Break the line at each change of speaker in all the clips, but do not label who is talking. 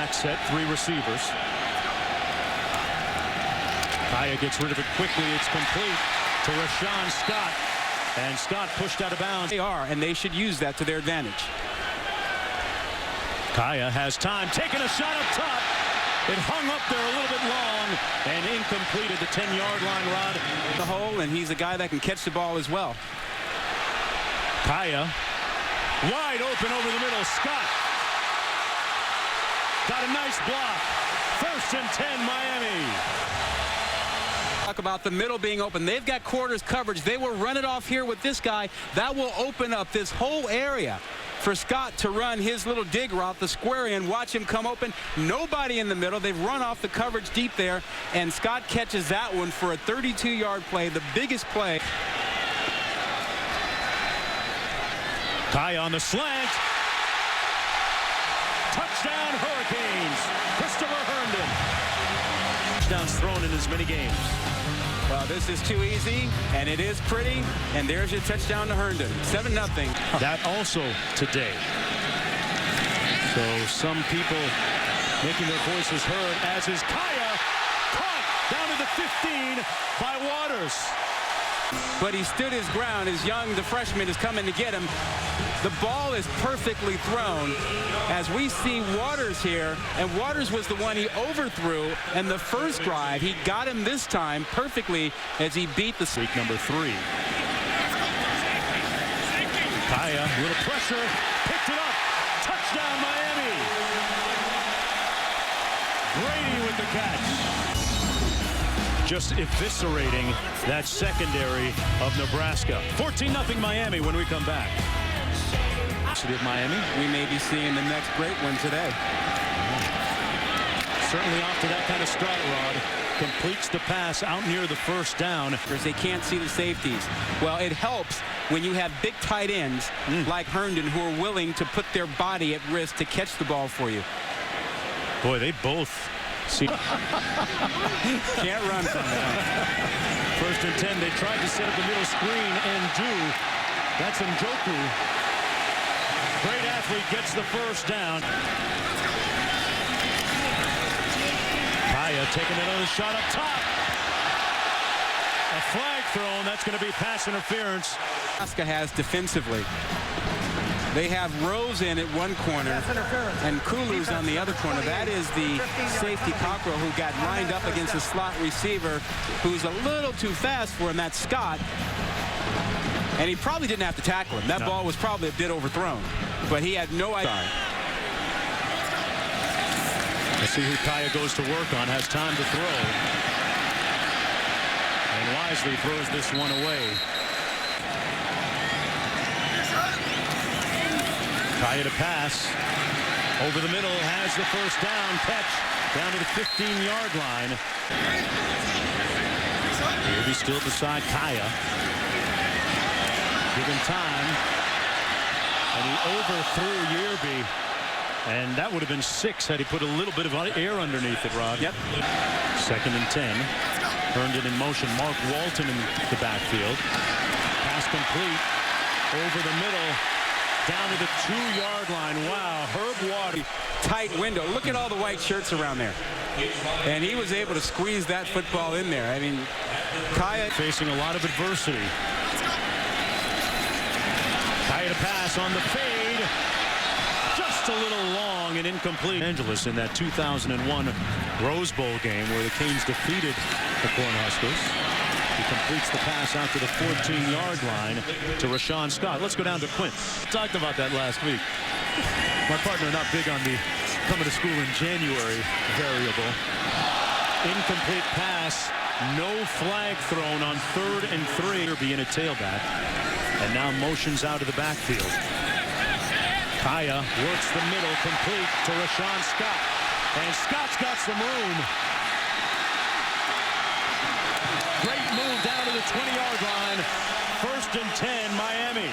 back set, 3 receivers. Kaaya gets rid of it quickly. It's complete to Rashawn Scott. And Scott pushed out of bounds.
They are, and they should use that to their advantage.
Kaaya has time, taking a shot up top. It hung up there a little bit long and incomplete at the 10-yard line, Rod.
The hole, and he's a guy that can catch the ball as well.
Kaaya wide open over the middle. Scott got a nice block. 1st and 10, Miami.
Talk about the middle being open. They've got quarters coverage. They will run it off here with this guy. That will open up this whole area for Scott to run his little dig route, the square in. Watch him come open. Nobody in the middle. They've run off the coverage deep there, and Scott catches that one for a 32-yard play, the biggest play.
Kaaya on the slant. Touchdown, Hurricanes. Christopher Herndon. Touchdowns thrown in as many games.
Well, this is too easy, and it is pretty, and there's your touchdown to Herndon. 7-0.
That also today. So some people making their voices heard, as is Kaaya, caught down to the 15 by Waters.
But he stood his ground. The freshman is coming to get him. The ball is perfectly thrown as we see Waters here, and Waters was the one he overthrew, and the first drive he got him this time perfectly as he beat the
week number 3. Kaaya, a little pressure, picked it up, touchdown Miami. Brady with the catch. Just eviscerating that secondary of Nebraska. 14-0 Miami when we come back. City of Miami.
We may be seeing the next great one today.
Certainly off to that kind of start, Rod. Completes the pass out near the 1st down.
They can't see the safeties. Well, it helps when you have big tight ends like Herndon who are willing to put their body at risk to catch the ball for you.
Boy, they both see.
Can't run from that.
1st and 10. They tried to set up the middle screen and do. That's Njoku. Great athlete gets the 1st down. Kaaya taking another shot up top. A flag thrown. That's going to be pass interference.
Nebraska has defensively. They have Rose in at one corner and Kulu's on the other corner. That is the safety Cockrell who got lined up against a slot receiver who's a little too fast for him. That's Scott. And he probably didn't have to tackle him. That ball was probably a bit overthrown. But he had no idea.
Let's see who Kaaya goes to work on. Has time to throw. And wisely throws this one away. Kaaya to pass. Over the middle. Has the 1st down. Catch down to the 15-yard line. He'll be still beside Kaaya. Given time. And he overthrew Yearby. And that would have been 6 had he put a little bit of air underneath it, Rod.
Yep.
2nd and 10. Herndon in motion. Mark Walton in the backfield. Pass complete. Over the middle. Down to the 2-yard line. Wow. Herb Waters.
Tight window. Look at all the white shirts around there. And he was able to squeeze that football in there. I mean, Kaaya
facing a lot of adversity. Kaaya to pass on the fade. Just a little long and incomplete. Angeles in that 2001 Rose Bowl game where the Canes defeated the Cornhuskers. He completes the pass out to the 14-yard line to Rashawn Scott. Let's go down to Quint. Talked about that last week. My partner not big on the coming to school in January variable. Incomplete pass. No flag thrown on 3rd and 3. Being a tailback. And now motions out of the backfield. Kaaya works the middle, complete to Rashawn Scott. And Scott's got some room. Great move down to the 20-yard line. 1st and 10, Miami.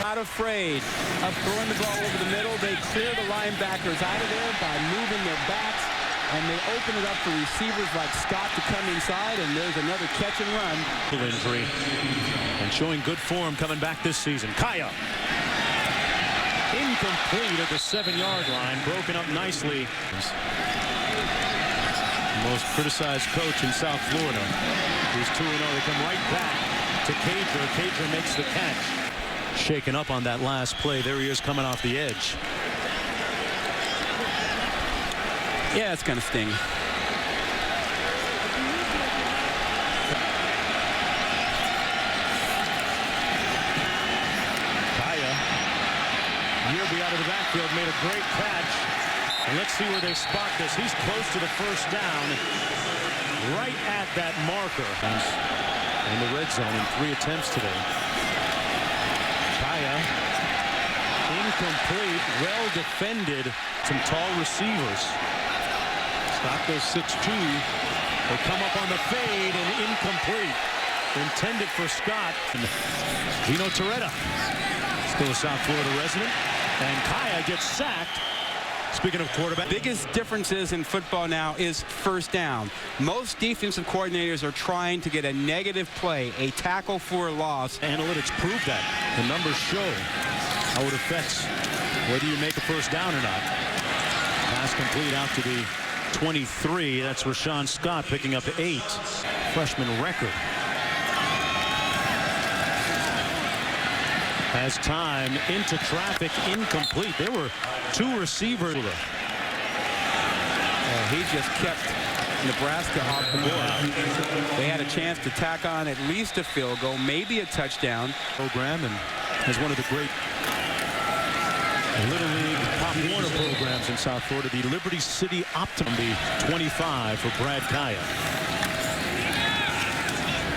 Not afraid of throwing the ball over the middle. They clear the linebackers out of there by moving their backs, and they open it up for receivers like Scott to come inside, and there's another catch and run.
Injury and showing good form coming back this season. Kaaya. incomplete at the 7-yard line, broken up nicely. Most criticized coach in South Florida. He's 2-0. They come right back to Kaaya. Kaaya makes the catch. Shaken up on that last play. There he is coming off the edge.
Yeah, it's going to sting.
Kaaya, Yearby out of the backfield, made a great catch. And let's see where they spot this. He's close to the first down, right at that marker. In the red zone in 3 attempts today. Kaaya, incomplete, well defended. Some tall receivers. Scott goes 6'2". They come up on the fade and incomplete. Intended for Scott. Gino Torretta, still a South Florida resident. And Kaaya gets sacked. Speaking of quarterback,
biggest differences in football now is first down. Most defensive coordinators are trying to get a negative play, a tackle for a loss.
Analytics prove that. The numbers show how it affects whether you make a first down or not. Pass complete out to the 23. That's Rashawn Scott picking up 8. Freshman record. Has time into traffic, incomplete. There were 2 receivers.
He just kept Nebraska off the board. They had a chance to tack on at least a field goal, maybe a touchdown.
Program and has one of the great Little League Pop Warner programs in South Florida, the Liberty City Optimum, the 25 for Brad Kaaya.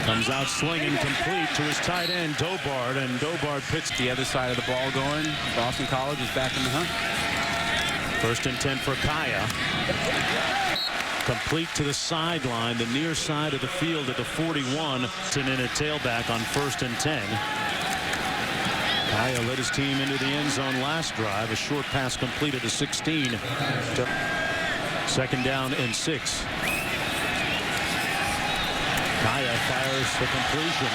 Comes out slinging, complete to his tight end, Dobard, and Dobard picks
the other side of the ball going. Boston College is back in the hunt.
1st and 10 for Kaaya. Complete to the sideline, the near side of the field at the 41. And in a tailback on 1st and 10. Kaaya led his team into the end zone last drive. A short pass completed to 16. 2nd down and 6. Kaaya fires the completion.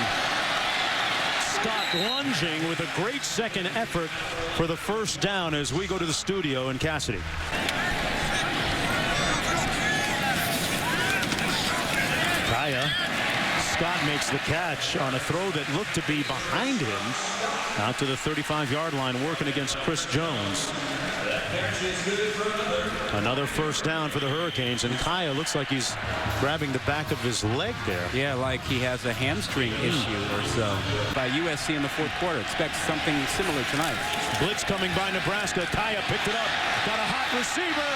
Scott lunging with a great second effort for the first down as we go to the studio in Cassidy. Kaaya. Scott makes the catch on a throw that looked to be behind him. Out to the 35-yard line, working against Chris Jones. Another first down for the Hurricanes, and Kaaya looks like he's grabbing the back of his leg there.
Yeah, like he has a hamstring issue or so. By USC in the 4th quarter. Expect something similar tonight.
Blitz coming by Nebraska. Kaaya picked it up. Got a hot receiver.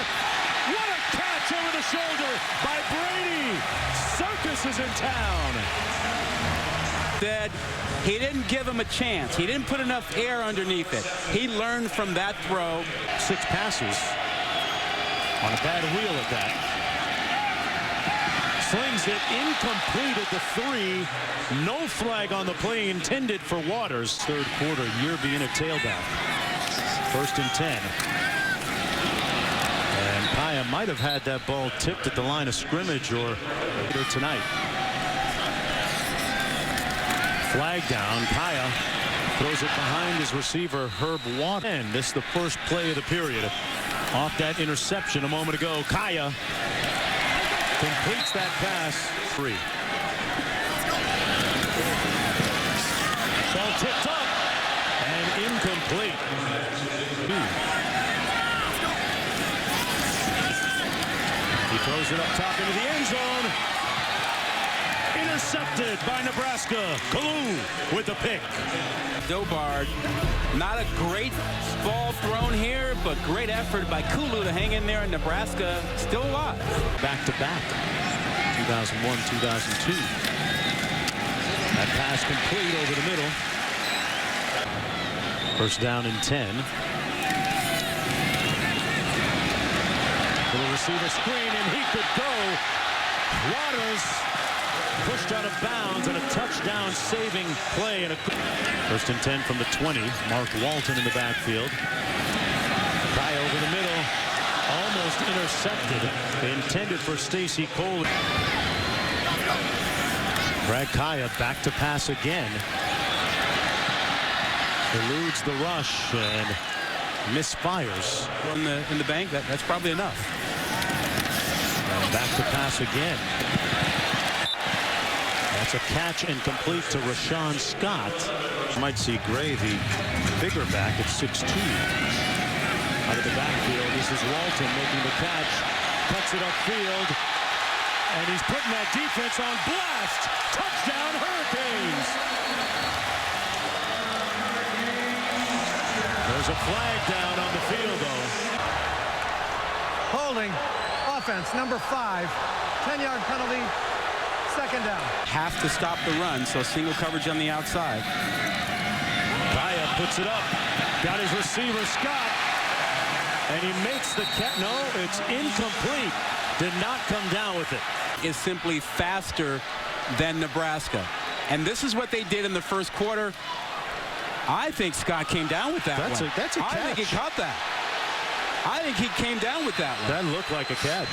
What a catch over the shoulder by Brady. Circus is in town.
Said he didn't give him a chance. He didn't put enough air underneath it. He learned from that throw.
6 passes on a bad wheel at that. Slings it incomplete at the 3. No flag on the play intended for Waters. 3rd quarter, Yearby in a tailback. 1st and 10. And Kaaya might have had that ball tipped at the line of scrimmage or later tonight. Flag down. Kaaya throws it behind his receiver, Herb Waters. And this is the first play of the period. Off that interception a moment ago, Kaaya completes that pass. 3. Ball tipped up and incomplete. 2. He throws it up top into the end zone. Intercepted by Nebraska. Kalu with the pick.
Dobard, not a great ball thrown here, but great effort by Kulu to hang in there, and Nebraska still alive.
Back-to-back, 2001, 2002. That pass complete over the middle. 1st down and 10. Little receiver screen, and he could go. Waters pushed out of bounds, and a touchdown saving play. And a 1st and 10 from the 20. Mark Walton in the backfield. Kaaya over the middle, almost intercepted. Intended for Stacy Cole. Brad Kaaya back to pass again. Eludes the rush, and misfires.
In the bank, that's probably enough.
And back to pass again. That's a catch and complete to Rashawn Scott. You might see Gray, the bigger back at 6'2". Out of the backfield, this is Walton making the catch. Cuts it upfield. And he's putting that defense on blast. Touchdown, Hurricanes. There's a flag down on the field, though.
Holding. Offense, number 5. 10-yard penalty. Second down.
Have to stop the run, so single coverage on the outside.
Kaaya puts it up. Got his receiver, Scott. And he makes the catch. No, it's incomplete. Did not come down with it.
Is simply faster than Nebraska. And this is what they did in the first quarter. I think Scott came down with that one.
That's a catch.
I think he caught that. I think he came down with that one.
That looked like a catch.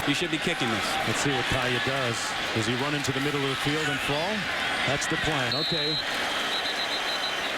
He should be kicking this.
Let's see what Kaaya does. Does he run into the middle of the field and fall? That's the plan. Okay.